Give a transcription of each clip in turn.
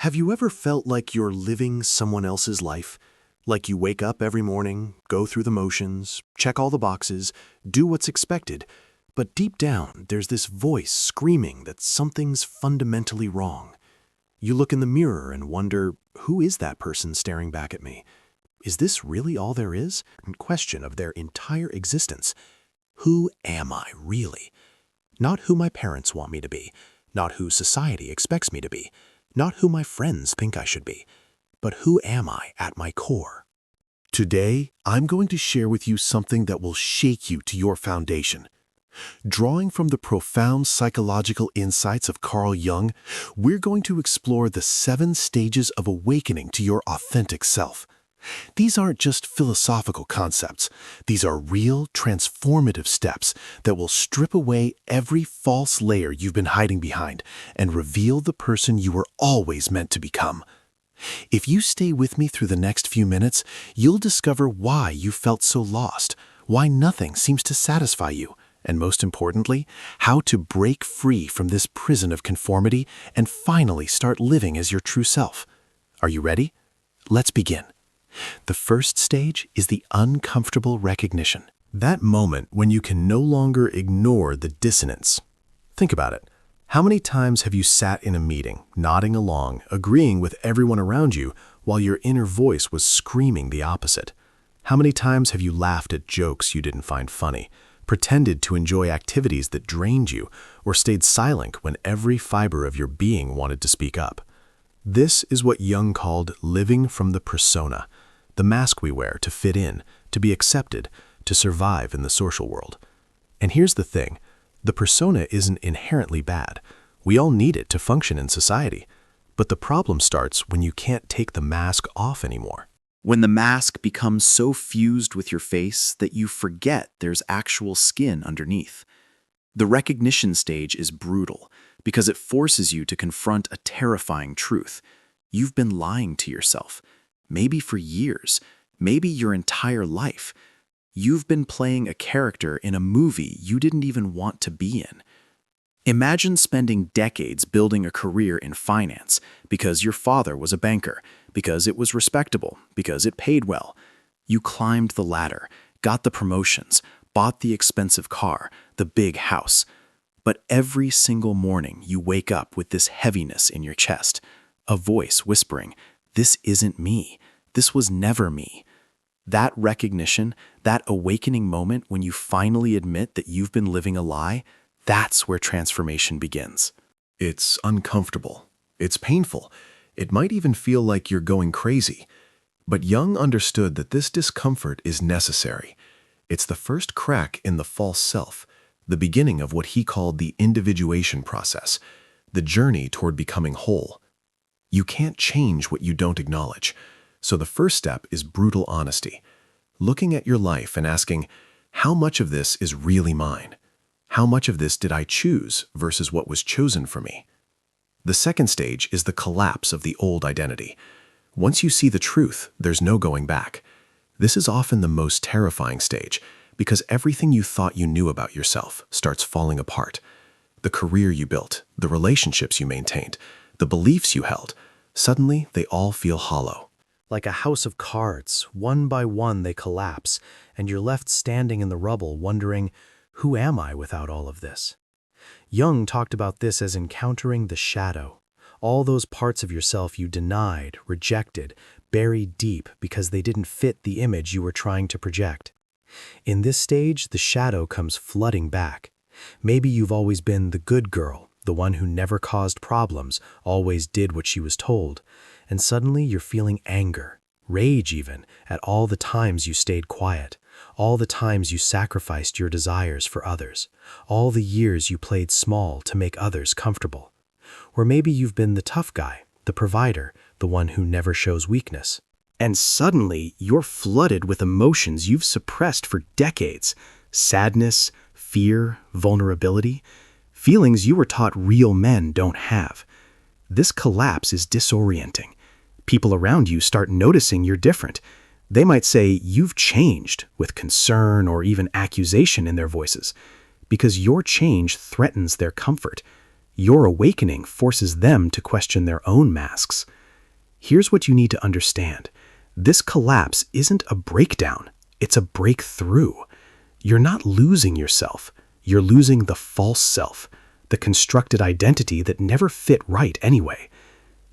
Have you ever felt like you're living someone else's life? Like you wake up every morning, go through the motions, check all the boxes, do what's expected, but deep down there's this voice screaming that something's fundamentally wrong. You look in the mirror and wonder, who is that person staring back at me? Is this really all there is? Question of their entire existence. Who am I really? Not who my parents want me to be, not who society expects me to be, not who my friends think I should be, but who am I at my core? Today, I'm going to share with you something that will shake you to your foundation. Drawing from the profound psychological insights of Carl Jung, we're going to explore the 7 stages of awakening to your authentic self. These aren't just philosophical concepts. These are real, transformative steps that will strip away every false layer you've been hiding behind and reveal the person you were always meant to become. If you stay with me through the next few minutes, you'll discover why you felt so lost, why nothing seems to satisfy you, and most importantly, how to break free from this prison of conformity and finally start living as your true self. Are you ready? Let's begin. The first stage is the uncomfortable recognition. That moment when you can no longer ignore the dissonance. Think about it. How many times have you sat in a meeting, nodding along, agreeing with everyone around you, while your inner voice was screaming the opposite? How many times have you laughed at jokes you didn't find funny, pretended to enjoy activities that drained you, or stayed silent when every fiber of your being wanted to speak up? This is what Jung called living from the persona, the mask we wear to fit in, to be accepted, to survive in the social world. And here's the thing, the persona isn't inherently bad. We all need it to function in society. But the problem starts when you can't take the mask off anymore. When the mask becomes so fused with your face that you forget there's actual skin underneath. The recognition stage is brutal because it forces you to confront a terrifying truth. You've been lying to yourself, maybe for years, maybe your entire life. You've been playing a character in a movie you didn't even want to be in. Imagine spending decades building a career in finance because your father was a banker, because it was respectable, because it paid well. You climbed the ladder, got the promotions, bought the expensive car, the big house. But every single morning you wake up with this heaviness in your chest, a voice whispering, "This isn't me. This was never me." That recognition, that awakening moment when you finally admit that you've been living a lie, that's where transformation begins. It's uncomfortable. It's painful. It might even feel like you're going crazy. But Jung understood that this discomfort is necessary. It's the first crack in the false self, the beginning of what he called the individuation process, the journey toward becoming whole. You can't change what you don't acknowledge. So the first step is brutal honesty, looking at your life and asking, how much of this is really mine? How much of this did I choose versus what was chosen for me? The second stage is the collapse of the old identity. Once you see the truth, there's no going back. This is often the most terrifying stage because everything you thought you knew about yourself starts falling apart. The career you built, the relationships you maintained, the beliefs you held, suddenly they all feel hollow. Like a house of cards, one by one they collapse, and you're left standing in the rubble wondering, who am I without all of this? Jung talked about this as encountering the shadow, all those parts of yourself you denied, rejected, buried deep because they didn't fit the image you were trying to project. In this stage, the shadow comes flooding back. Maybe you've always been the good girl, the one who never caused problems, always did what she was told. And suddenly you're feeling anger, rage even, at all the times you stayed quiet, all the times you sacrificed your desires for others, all the years you played small to make others comfortable. Or maybe you've been the tough guy, the provider, the one who never shows weakness. And suddenly you're flooded with emotions you've suppressed for decades. Sadness, fear, vulnerability, feelings you were taught real men don't have. This collapse is disorienting. People around you start noticing you're different. They might say you've changed with concern or even accusation in their voices because your change threatens their comfort. Your awakening forces them to question their own masks. Here's what you need to understand. This collapse isn't a breakdown, it's a breakthrough. You're not losing yourself, you're losing the false self, the constructed identity that never fit right anyway.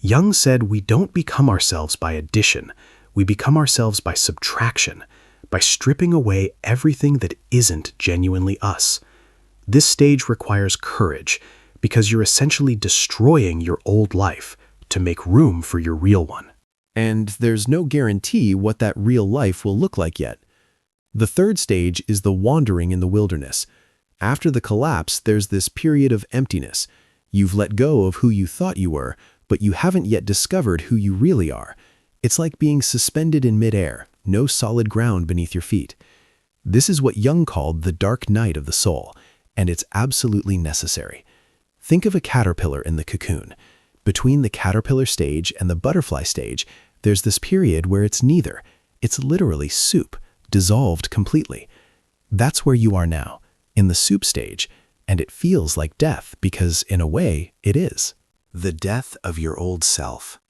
Jung said we don't become ourselves by addition, we become ourselves by subtraction, by stripping away everything that isn't genuinely us. This stage requires courage, because you're essentially destroying your old life to make room for your real one. And there's no guarantee what that real life will look like yet. The third stage is the wandering in the wilderness. After the collapse, there's this period of emptiness. You've let go of who you thought you were, but you haven't yet discovered who you really are. It's like being suspended in midair, no solid ground beneath your feet. This is what Jung called the dark night of the soul, and it's absolutely necessary. Think of a caterpillar in the cocoon. Between the caterpillar stage and the butterfly stage, there's this period where it's neither. It's literally soup, dissolved completely. That's where you are now, in the soup stage, and it feels like death because, in a way, it is. The death of your old self.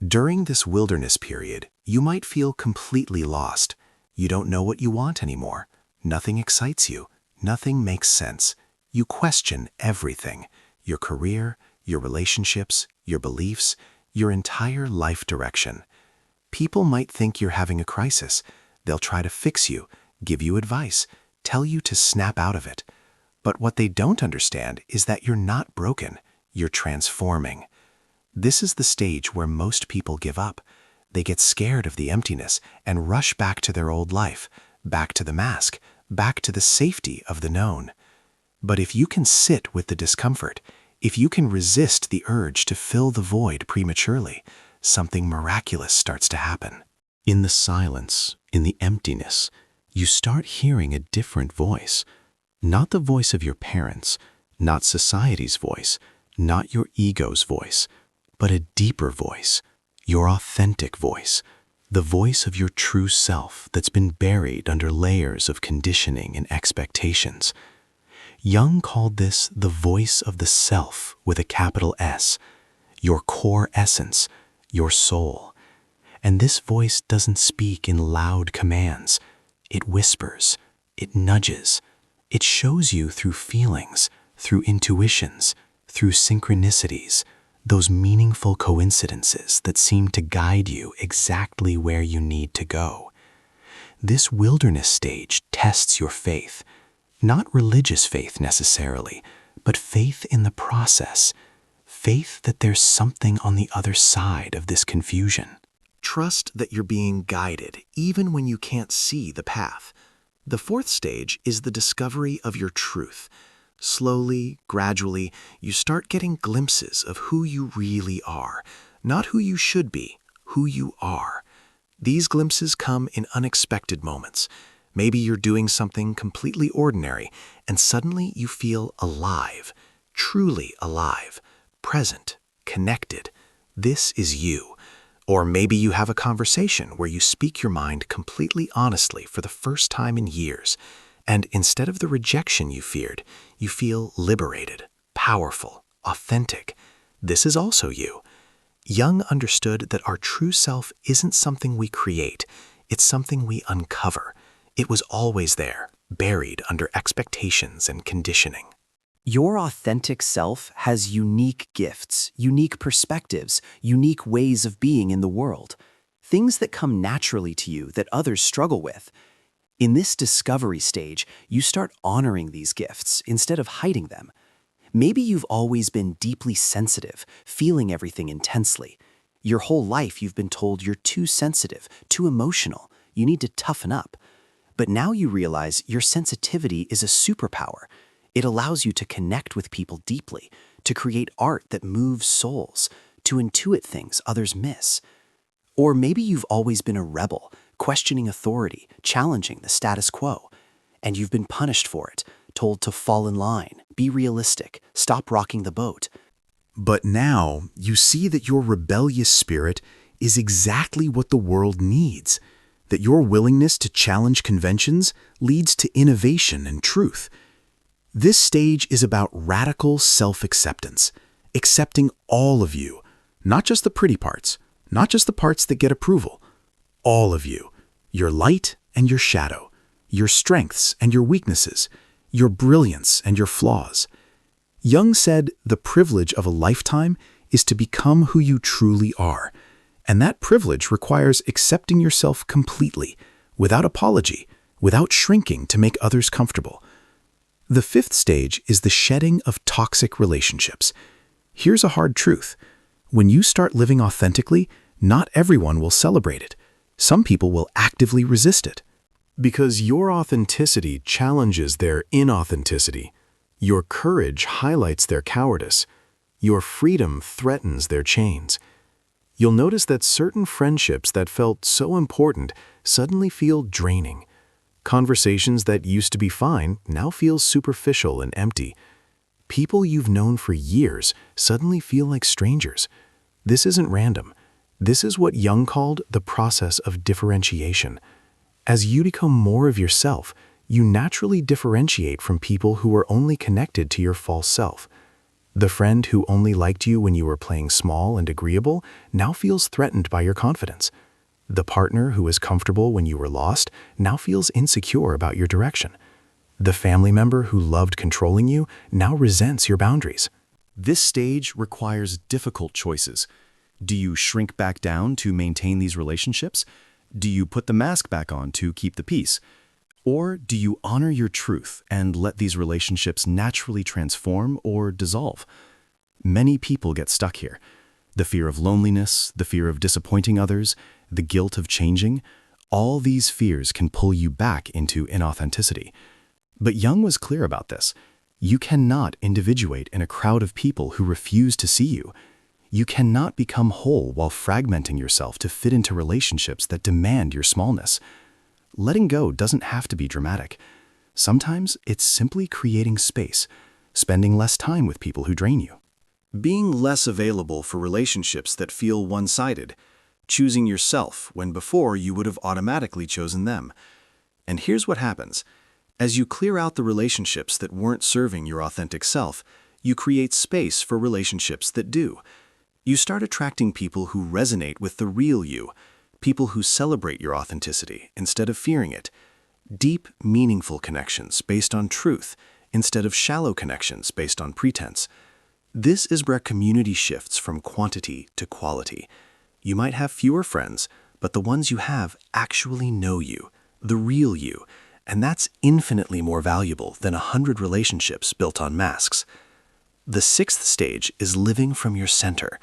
During this wilderness period, you might feel completely lost. You don't know what you want anymore. Nothing excites you. Nothing makes sense. You question everything. Your career, your relationships, your beliefs, your entire life direction. People might think you're having a crisis. They'll try to fix you, give you advice, tell you to snap out of it. But what they don't understand is that you're not broken. You're transforming. This is the stage where most people give up. They get scared of the emptiness and rush back to their old life, back to the mask, back to the safety of the known. But if you can sit with the discomfort, if you can resist the urge to fill the void prematurely, something miraculous starts to happen. In the silence, in the emptiness, you start hearing a different voice. Not the voice of your parents, not society's voice, not your ego's voice, but a deeper voice, your authentic voice, the voice of your true self that's been buried under layers of conditioning and expectations. Jung called this the voice of the self with a capital S, your core essence, your soul. And this voice doesn't speak in loud commands. It whispers, it nudges, it shows you through feelings, through intuitions, through synchronicities, those meaningful coincidences that seem to guide you exactly where you need to go. This wilderness stage tests your faith, not religious faith necessarily, but faith in the process, faith that there's something on the other side of this confusion. Trust that you're being guided even when you can't see the path. The fourth stage is the discovery of your truth. Slowly, gradually, you start getting glimpses of who you really are, not who you should be, who you are. These glimpses come in unexpected moments. Maybe you're doing something completely ordinary, and suddenly you feel alive, truly alive, present, connected. This is you. Or maybe you have a conversation where you speak your mind completely honestly for the first time in years, and instead of the rejection you feared, you feel liberated, powerful, authentic. This is also you. Jung understood that our true self isn't something we create, it's something we uncover. It was always there, buried under expectations and conditioning. Your authentic self has unique gifts, unique perspectives, unique ways of being in the world, things that come naturally to you that others struggle with. In this discovery stage, you start honoring these gifts instead of hiding them. Maybe you've always been deeply sensitive, feeling everything intensely. Your whole life you've been told you're too sensitive, too emotional, you need to toughen up. But now you realize your sensitivity is a superpower. It allows you to connect with people deeply, to create art that moves souls, to intuit things others miss. Or maybe you've always been a rebel, questioning authority, challenging the status quo, and you've been punished for it, told to fall in line, be realistic, stop rocking the boat. But now you see that your rebellious spirit is exactly what the world needs, that your willingness to challenge conventions leads to innovation and truth. This stage is about radical self-acceptance, accepting all of you, not just the pretty parts, not just the parts that get approval, all of you, your light and your shadow, your strengths and your weaknesses, your brilliance and your flaws. Jung said the privilege of a lifetime is to become who you truly are, and that privilege requires accepting yourself completely, without apology, without shrinking to make others comfortable. The fifth stage is the shedding of toxic relationships. Here's a hard truth. When you start living authentically, not everyone will celebrate it. Some people will actively resist it. Because your authenticity challenges their inauthenticity. Your courage highlights their cowardice. Your freedom threatens their chains. You'll notice that certain friendships that felt so important suddenly feel draining. Conversations that used to be fine now feel superficial and empty. People you've known for years suddenly feel like strangers. This isn't random. This is what Jung called the process of differentiation. As you become more of yourself, you naturally differentiate from people who are only connected to your false self. The friend who only liked you when you were playing small and agreeable now feels threatened by your confidence. The partner who was comfortable when you were lost now feels insecure about your direction. The family member who loved controlling you now resents your boundaries. This stage requires difficult choices. Do you shrink back down to maintain these relationships? Do you put the mask back on to keep the peace? Or do you honor your truth and let these relationships naturally transform or dissolve? Many people get stuck here. The fear of loneliness, the fear of disappointing others, the guilt of changing, all these fears can pull you back into inauthenticity. But Jung was clear about this. You cannot individuate in a crowd of people who refuse to see you. You cannot become whole while fragmenting yourself to fit into relationships that demand your smallness. Letting go doesn't have to be dramatic. Sometimes it's simply creating space, spending less time with people who drain you. Being less available for relationships that feel one-sided, choosing yourself when before you would have automatically chosen them. And here's what happens. As you clear out the relationships that weren't serving your authentic self, you create space for relationships that do. You start attracting people who resonate with the real you, people who celebrate your authenticity instead of fearing it. Deep, meaningful connections based on truth instead of shallow connections based on pretense. This is where community shifts from quantity to quality. You might have fewer friends, but the ones you have actually know you, the real you, and that's infinitely more valuable than 100 relationships built on masks. The sixth stage is living from your center.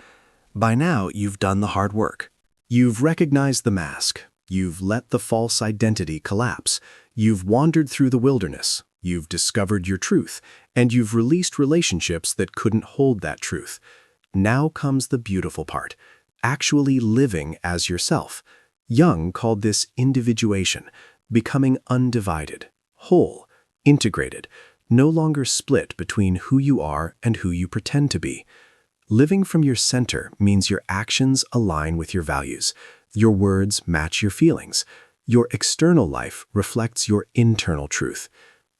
By now, you've done the hard work. You've recognized the mask. You've let the false identity collapse. You've wandered through the wilderness. You've discovered your truth, and you've released relationships that couldn't hold that truth. Now comes the beautiful part, actually living as yourself. Jung called this individuation, becoming undivided, whole, integrated, no longer split between who you are and who you pretend to be. Living from your center means your actions align with your values. Your words match your feelings. Your external life reflects your internal truth.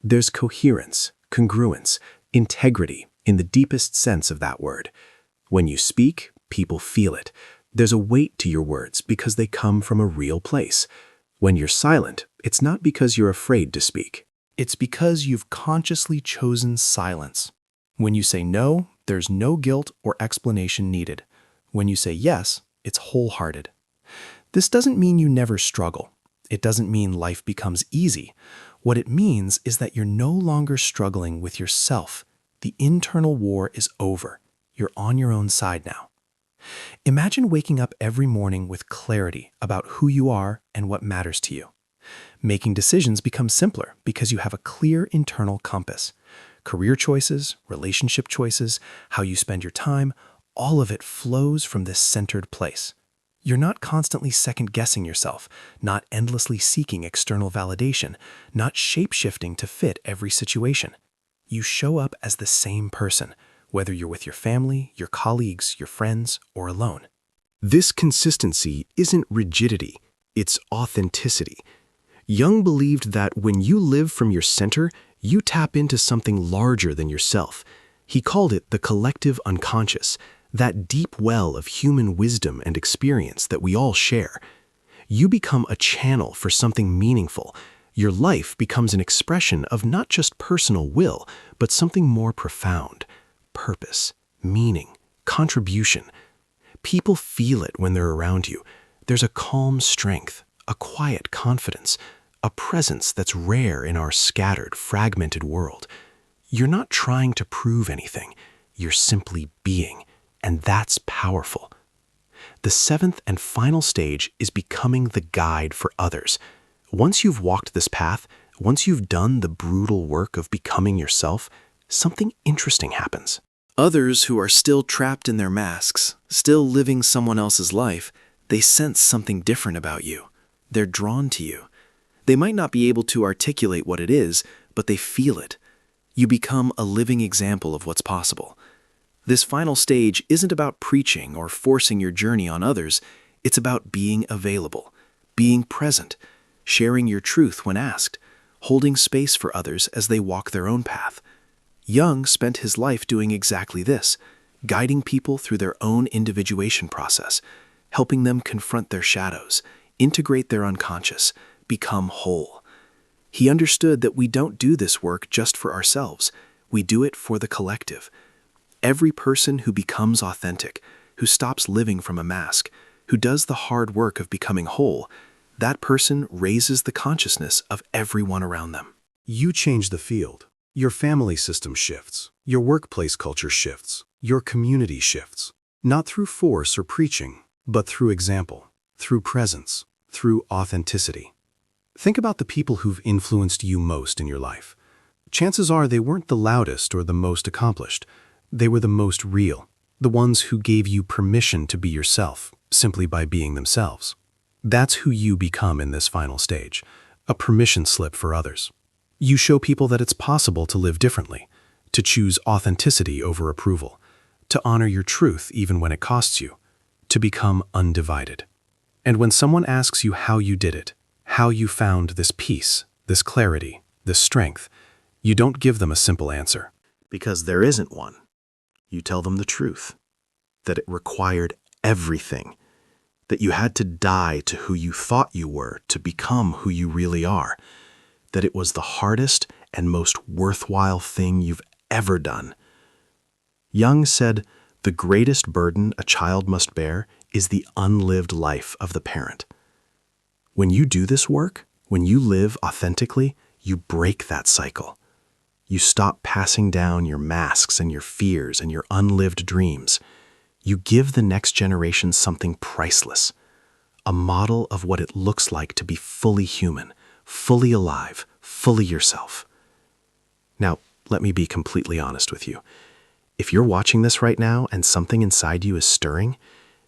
There's coherence, congruence, integrity in the deepest sense of that word. When you speak, people feel it. There's a weight to your words because they come from a real place. When you're silent, it's not because you're afraid to speak. It's because you've consciously chosen silence. When you say no, there's no guilt or explanation needed. When you say yes, it's wholehearted. This doesn't mean you never struggle. It doesn't mean life becomes easy. What it means is that you're no longer struggling with yourself. The internal war is over. You're on your own side now. Imagine waking up every morning with clarity about who you are and what matters to you. Making decisions becomes simpler because you have a clear internal compass. Career choices, relationship choices, how you spend your time, all of it flows from this centered place. You're not constantly second-guessing yourself, not endlessly seeking external validation, not shape-shifting to fit every situation. You show up as the same person, whether you're with your family, your colleagues, your friends, or alone. This consistency isn't rigidity, it's authenticity. Jung believed that when you live from your center, You tap into something larger than yourself. He called it the collective unconscious, that deep well of human wisdom and experience that we all share. You become a channel for something meaningful. Your life becomes an expression of not just personal will, but something more profound: purpose, meaning, contribution. People feel it when they're around you. There's a calm strength, a quiet confidence, a presence that's rare in our scattered, fragmented world. You're not trying to prove anything. You're simply being, and that's powerful. The seventh and final stage is becoming the guide for others. Once you've walked this path, once you've done the brutal work of becoming yourself, something interesting happens. Others who are still trapped in their masks, still living someone else's life, they sense something different about you. They're drawn to you. They might not be able to articulate what it is, but they feel it. You become a living example of what's possible. This final stage isn't about preaching or forcing your journey on others. It's about being available, being present, sharing your truth when asked, holding space for others as they walk their own path. Jung spent his life doing exactly this, guiding people through their own individuation process, helping them confront their shadows, integrate their unconscious, become whole. He understood that we don't do this work just for ourselves. We do it for the collective. Every person who becomes authentic, who stops living from a mask, who does the hard work of becoming whole, that person raises the consciousness of everyone around them. You change the field. Your family system shifts. Your workplace culture shifts. Your community shifts. Not through force or preaching, but through example, through presence, through authenticity. Think about the people who've influenced you most in your life. Chances are they weren't the loudest or the most accomplished. They were the most real, the ones who gave you permission to be yourself, simply by being themselves. That's who you become in this final stage, a permission slip for others. You show people that it's possible to live differently, to choose authenticity over approval, to honor your truth even when it costs you, to become undivided. And when someone asks you how you did it, how you found this peace, this clarity, this strength, you don't give them a simple answer. Because there isn't one. You tell them the truth, that it required everything, that you had to die to who you thought you were to become who you really are, that it was the hardest and most worthwhile thing you've ever done. Jung said, the greatest burden a child must bear is the unlived life of the parent. When you do this work, when you live authentically, you break that cycle. You stop passing down your masks and your fears and your unlived dreams. You give the next generation something priceless, a model of what it looks like to be fully human, fully alive, fully yourself. Now, let me be completely honest with you. If you're watching this right now and something inside you is stirring,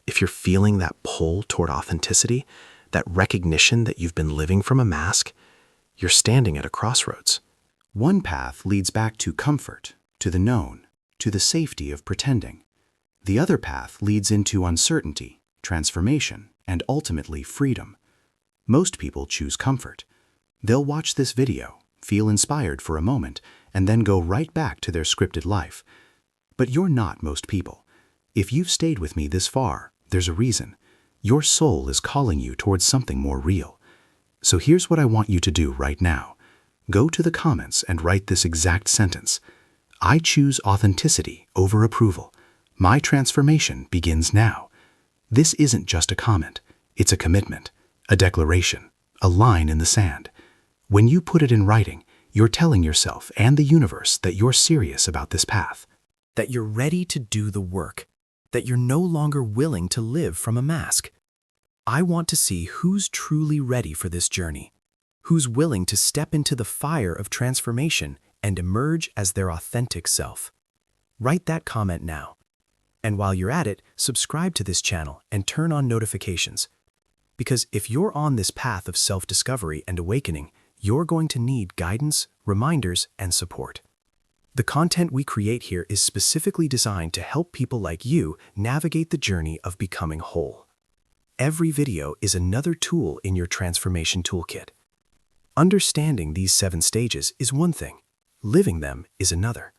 if you're feeling that pull toward authenticity, that recognition that you've been living from a mask, you're standing at a crossroads. One path leads back to comfort, to the known, to the safety of pretending. The other path leads into uncertainty, transformation, and ultimately freedom. Most people choose comfort. They'll watch this video, feel inspired for a moment, and then go right back to their scripted life. But you're not most people. If you've stayed with me this far, there's a reason. Your soul is calling you towards something more real. So here's what I want you to do right now. Go to the comments and write this exact sentence. I choose authenticity over approval. My transformation begins now. This isn't just a comment. It's a commitment, a declaration, a line in the sand. When you put it in writing, you're telling yourself and the universe that you're serious about this path. That you're ready to do the work, that you're no longer willing to live from a mask. I want to see who's truly ready for this journey, who's willing to step into the fire of transformation and emerge as their authentic self. Write that comment now. And while you're at it, subscribe to this channel and turn on notifications. Because if you're on this path of self-discovery and awakening, you're going to need guidance, reminders, and support. The content we create here is specifically designed to help people like you navigate the journey of becoming whole. Every video is another tool in your transformation toolkit. Understanding these 7 stages is one thing. Living them is another.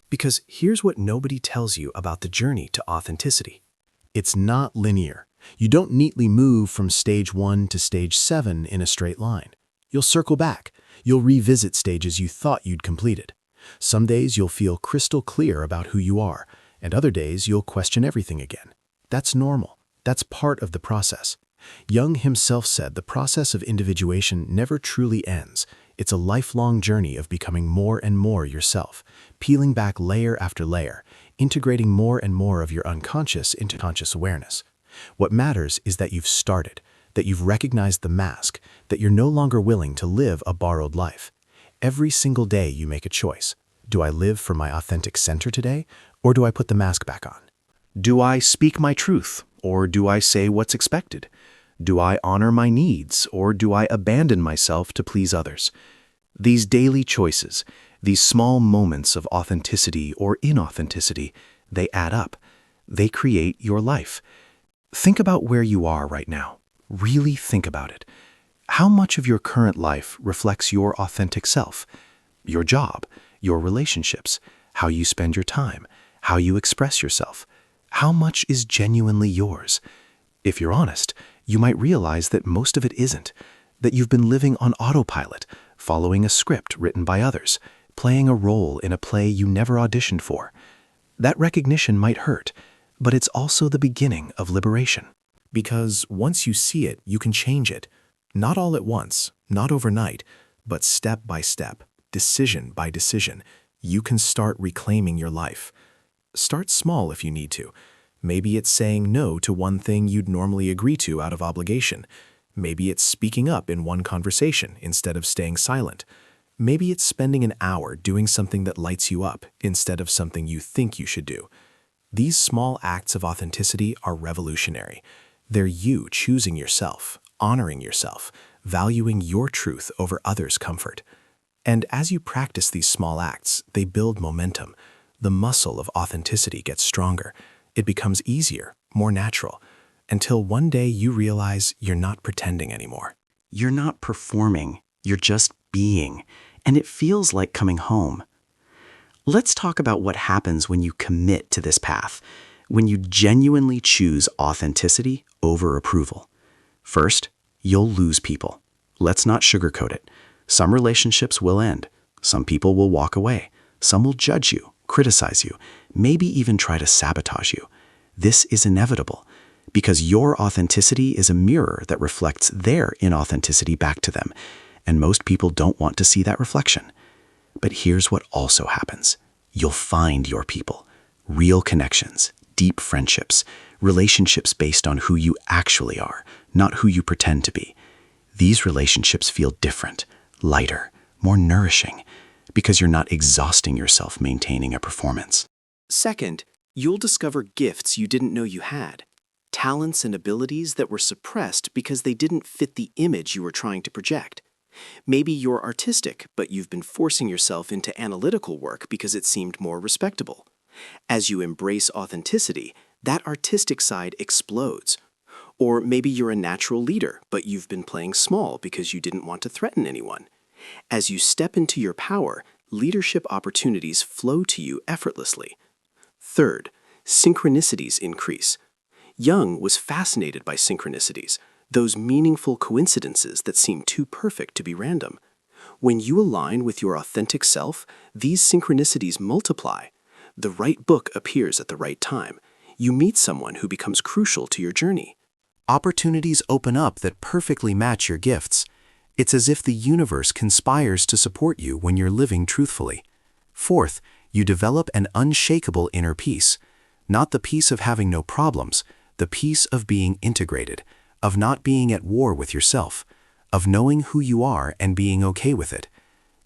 Because here's what nobody tells you about the journey to authenticity. It's not linear. You don't neatly move from stage 1 to stage 7 in a straight line. You'll circle back. You'll revisit stages you thought you'd completed. Some days you'll feel crystal clear about who you are, and other days you'll question everything again. That's normal. That's part of the process. Jung himself said the process of individuation never truly ends. It's a lifelong journey of becoming more and more yourself, peeling back layer after layer, integrating more and more of your unconscious into conscious awareness. What matters is that you've started, that you've recognized the mask, that you're no longer willing to live a borrowed life. Every single day you make a choice. Do I live from my authentic center today, or do I put the mask back on? Do I speak my truth, or do I say what's expected? Do I honor my needs, or do I abandon myself to please others? These daily choices, these small moments of authenticity or inauthenticity, they add up. They create your life. Think about where you are right now. Really think about it. How much of your current life reflects your authentic self? Your job, your relationships, how you spend your time, how you express yourself. How much is genuinely yours? If you're honest, you might realize that most of it isn't, that you've been living on autopilot, following a script written by others, playing a role in a play you never auditioned for. That recognition might hurt, but it's also the beginning of liberation. Because once you see it, you can change it. Not all at once, not overnight, but step by step, decision by decision, you can start reclaiming your life. Start small if you need to. Maybe it's saying no to one thing you'd normally agree to out of obligation. Maybe it's speaking up in one conversation instead of staying silent. Maybe it's spending an hour doing something that lights you up instead of something you think you should do. These small acts of authenticity are revolutionary. They're you choosing yourself, honoring yourself, valuing your truth over others' comfort. And as you practice these small acts, they build momentum. The muscle of authenticity gets stronger. It becomes easier, more natural, until one day you realize you're not pretending anymore. You're not performing, you're just being, and it feels like coming home. Let's talk about what happens when you commit to this path, when you genuinely choose authenticity over approval. First, you'll lose people. Let's not sugarcoat it. Some relationships will end. Some people will walk away. Some will judge you, criticize you, maybe even try to sabotage you. This is inevitable because your authenticity is a mirror that reflects their inauthenticity back to them, and most people don't want to see that reflection. But here's what also happens. You'll find your people, real connections, deep friendships, relationships based on who you actually are, not who you pretend to be. These relationships feel different, lighter, more nourishing, because you're not exhausting yourself maintaining a performance. Second, you'll discover gifts you didn't know you had, talents and abilities that were suppressed because they didn't fit the image you were trying to project. Maybe you're artistic, but you've been forcing yourself into analytical work because it seemed more respectable. As you embrace authenticity, that artistic side explodes. Or maybe you're a natural leader, but you've been playing small because you didn't want to threaten anyone. As you step into your power, leadership opportunities flow to you effortlessly. Third, synchronicities increase. Jung was fascinated by synchronicities, those meaningful coincidences that seem too perfect to be random. When you align with your authentic self, these synchronicities multiply. The right book appears at the right time. You meet someone who becomes crucial to your journey. Opportunities open up that perfectly match your gifts. It's as if the universe conspires to support you when you're living truthfully. Fourth, you develop an unshakable inner peace. Not the peace of having no problems, the peace of being integrated, of not being at war with yourself, of knowing who you are and being okay with it.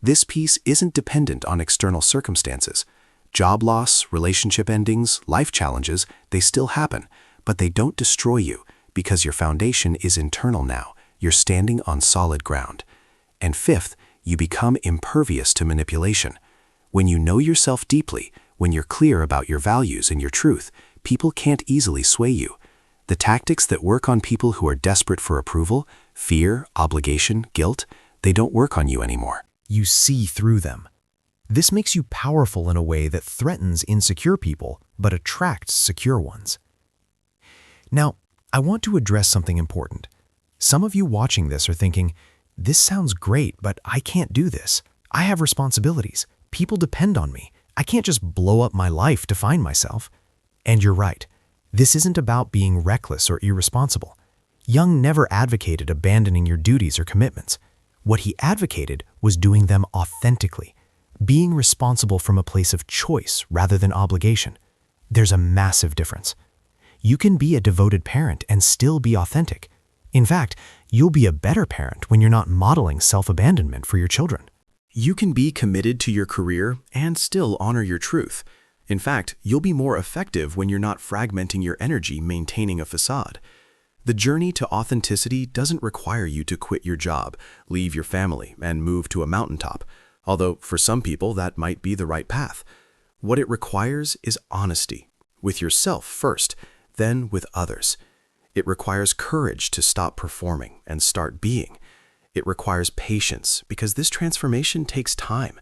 This peace isn't dependent on external circumstances. Job loss, relationship endings, life challenges, they still happen, but they don't destroy you because your foundation is internal now. You're standing on solid ground. And fifth, you become impervious to manipulation. When you know yourself deeply, when you're clear about your values and your truth, people can't easily sway you. The tactics that work on people who are desperate for approval, fear, obligation, guilt, they don't work on you anymore. You see through them. This makes you powerful in a way that threatens insecure people but attracts secure ones. Now, I want to address something important. Some of you watching this are thinking, this sounds great, but I can't do this. I have responsibilities. People depend on me. I can't just blow up my life to find myself. And you're right. This isn't about being reckless or irresponsible. Jung never advocated abandoning your duties or commitments. What he advocated was doing them authentically, being responsible from a place of choice rather than obligation. There's a massive difference. You can be a devoted parent and still be authentic. In fact, you'll be a better parent when you're not modeling self-abandonment for your children. You can be committed to your career and still honor your truth. In fact, you'll be more effective when you're not fragmenting your energy maintaining a facade. The journey to authenticity doesn't require you to quit your job, leave your family, and move to a mountaintop, although for some people that might be the right path. What it requires is honesty, with yourself first, then with others. It requires courage to stop performing and start being. It requires patience because this transformation takes time.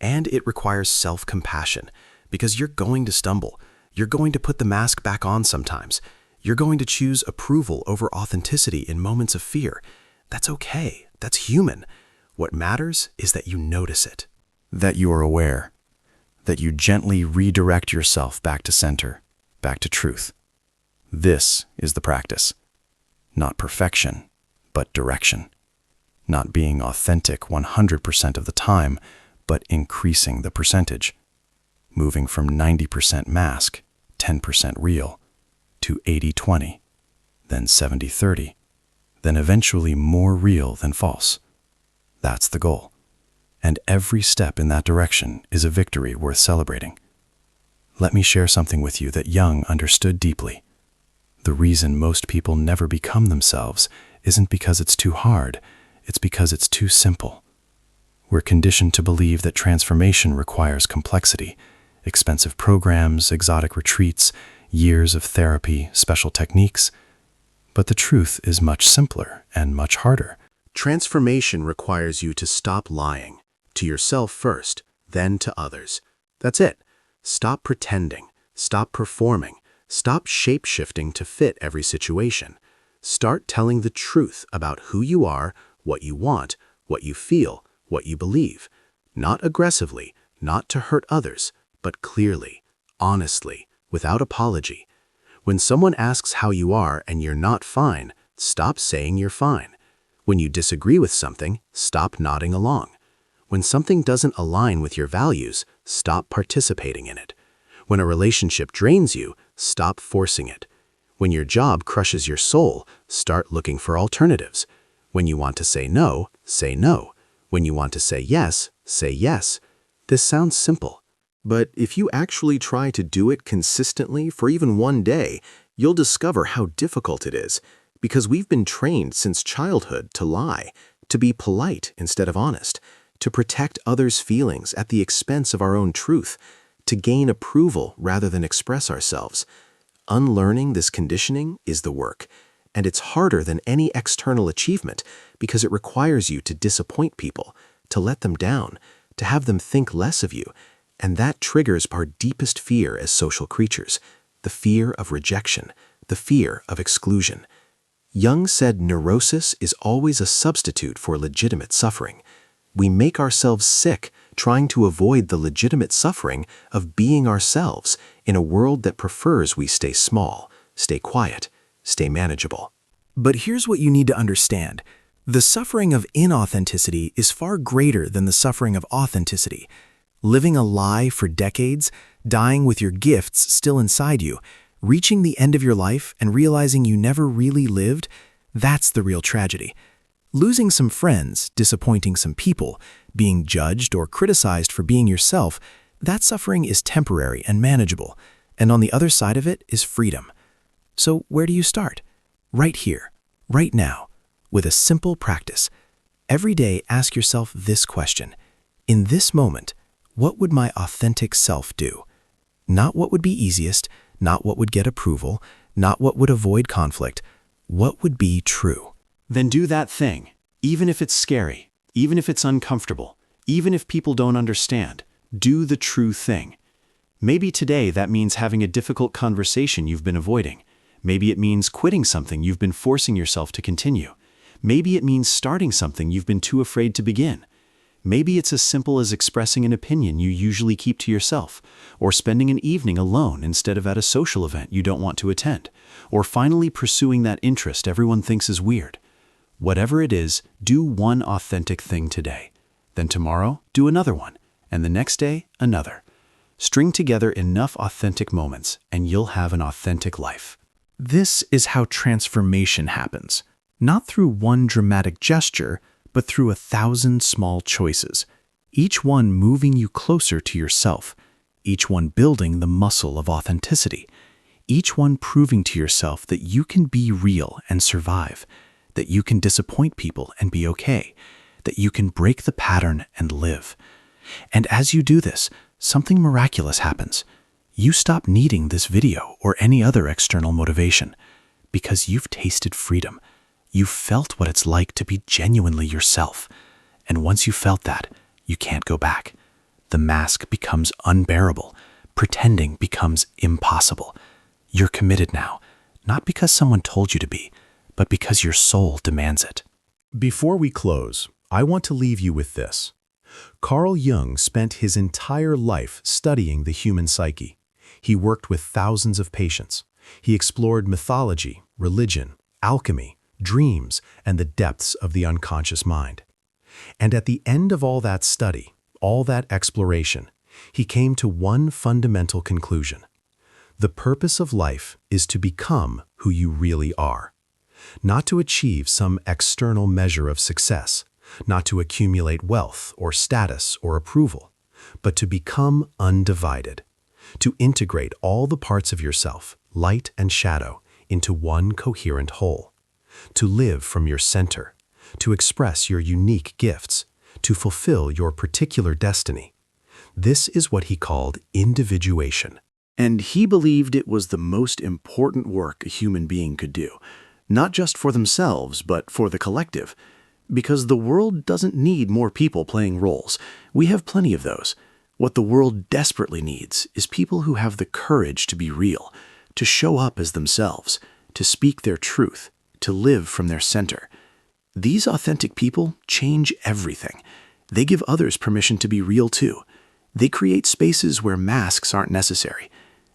And it requires self-compassion because you're going to stumble. You're going to put the mask back on sometimes. You're going to choose approval over authenticity in moments of fear. That's okay. That's human. What matters is that you notice it, that you are aware, that you gently redirect yourself back to center, back to truth. This is the practice. Not perfection, but direction. Not being authentic 100% of the time, but increasing the percentage. Moving from 90% mask, 10% real, to 80-20, then 70-30, then eventually more real than false. That's the goal. And every step in that direction is a victory worth celebrating. Let me share something with you that Jung understood deeply. The reason most people never become themselves isn't because it's too hard, it's because it's too simple. We're conditioned to believe that transformation requires complexity, expensive programs, exotic retreats, years of therapy, special techniques. But the truth is much simpler and much harder. Transformation requires you to stop lying, to yourself first, then to others. That's it. Stop pretending, stop performing, stop shape-shifting to fit every situation. Start telling the truth about who you are, what you want, what you feel, what you believe. Not aggressively, not to hurt others, but clearly, honestly, without apology. When someone asks how you are and you're not fine, stop saying you're fine. When you disagree with something, stop nodding along. When something doesn't align with your values, stop participating in it. When a relationship drains you, stop forcing it. When your job crushes your soul, start looking for alternatives. When you want to say no, say no. When you want to say yes, say yes. This sounds simple. But if you actually try to do it consistently for even one day, you'll discover how difficult it is. Because we've been trained since childhood to lie, to be polite instead of honest, to protect others' feelings at the expense of our own truth, to gain approval rather than express ourselves. Unlearning this conditioning is the work, and it's harder than any external achievement because it requires you to disappoint people, to let them down, to have them think less of you, and that triggers our deepest fear as social creatures, the fear of rejection, the fear of exclusion. Jung said neurosis is always a substitute for legitimate suffering. We make ourselves sick trying to avoid the legitimate suffering of being ourselves in a world that prefers we stay small, stay quiet, stay manageable. But here's what you need to understand. The suffering of inauthenticity is far greater than the suffering of authenticity. Living a lie for decades, dying with your gifts still inside you, reaching the end of your life and realizing you never really lived, that's the real tragedy. Losing some friends, disappointing some people, being judged or criticized for being yourself, that suffering is temporary and manageable, and on the other side of it is freedom. So where do you start? Right here, right now, with a simple practice. Every day ask yourself this question. In this moment, what would my authentic self do? Not what would be easiest, not what would get approval, not what would avoid conflict. What would be true? Then do that thing, even if it's scary, even if it's uncomfortable, even if people don't understand. Do the true thing. Maybe today that means having a difficult conversation you've been avoiding. Maybe it means quitting something you've been forcing yourself to continue. Maybe it means starting something you've been too afraid to begin. Maybe it's as simple as expressing an opinion you usually keep to yourself, or spending an evening alone instead of at a social event you don't want to attend, or finally pursuing that interest everyone thinks is weird. Whatever it is, do one authentic thing today. Then tomorrow, do another one, and the next day, another. String together enough authentic moments, and you'll have an authentic life. This is how transformation happens, not through one dramatic gesture, but through 1,000 small choices, each one moving you closer to yourself, each one building the muscle of authenticity, each one proving to yourself that you can be real and survive, that you can disappoint people and be okay, that you can break the pattern and live. And as you do this, something miraculous happens. You stop needing this video or any other external motivation because you've tasted freedom. You've felt what it's like to be genuinely yourself. And once you felt that, you can't go back. The mask becomes unbearable. Pretending becomes impossible. You're committed now, not because someone told you to be, but because your soul demands it. Before we close, I want to leave you with this. Carl Jung spent his entire life studying the human psyche. He worked with thousands of patients. He explored mythology, religion, alchemy, dreams, and the depths of the unconscious mind. And at the end of all that study, all that exploration, he came to one fundamental conclusion. The purpose of life is to become who you really are. Not to achieve some external measure of success, not to accumulate wealth or status or approval, but to become undivided, to integrate all the parts of yourself, light and shadow, into one coherent whole, to live from your center, to express your unique gifts, to fulfill your particular destiny. This is what he called individuation. And he believed it was the most important work a human being could do, not just for themselves, but for the collective. Because the world doesn't need more people playing roles. We have plenty of those. What the world desperately needs is people who have the courage to be real, to show up as themselves, to speak their truth, to live from their center. These authentic people change everything. They give others permission to be real too. They create spaces where masks aren't necessary.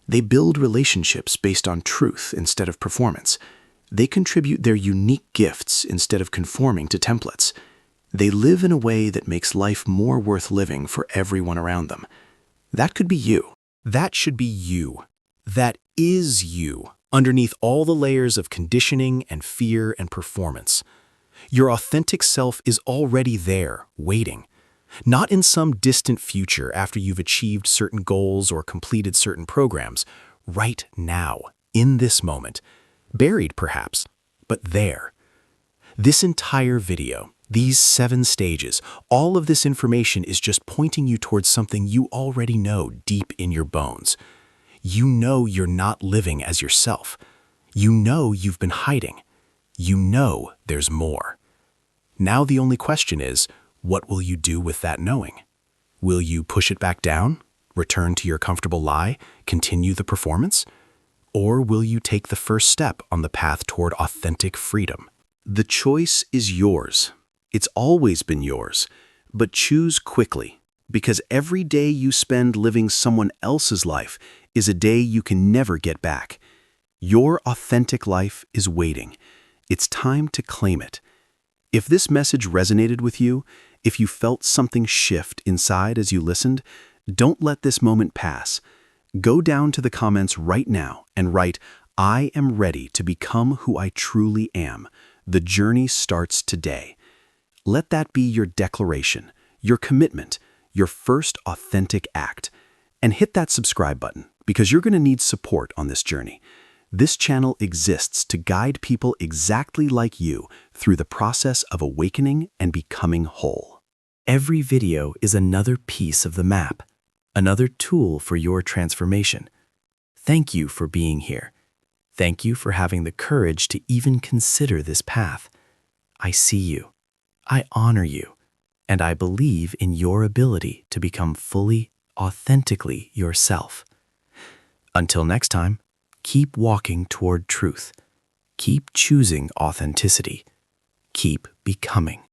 They build relationships based on truth instead of performance. They contribute their unique gifts instead of conforming to templates. They live in a way that makes life more worth living for everyone around them. That could be you. That should be you. That is you, underneath all the layers of conditioning and fear and performance. Your authentic self is already there, waiting. Not in some distant future after you've achieved certain goals or completed certain programs. Right now, in this moment. Buried, perhaps, but there. This entire video, these 7 stages, all of this information is just pointing you towards something you already know deep in your bones. You know you're not living as yourself. You know you've been hiding. You know there's more. Now the only question is, what will you do with that knowing? Will you push it back down, return to your comfortable lie, continue the performance? Or will you take the first step on the path toward authentic freedom? The choice is yours. It's always been yours. But choose quickly, because every day you spend living someone else's life is a day you can never get back. Your authentic life is waiting. It's time to claim it. If this message resonated with you, if you felt something shift inside as you listened, don't let this moment pass. Go down to the comments right now and write, "I am ready to become who I truly am. The journey starts today." Let that be your declaration, your commitment, your first authentic act. And hit that subscribe button, because you're going to need support on this journey. This channel exists to guide people exactly like you through the process of awakening and becoming whole. Every video is another piece of the map, another tool for your transformation. Thank you for being here. Thank you for having the courage to even consider this path. I see you. I honor you. And I believe in your ability to become fully authentically yourself. Until next time, keep walking toward truth. Keep choosing authenticity. Keep becoming.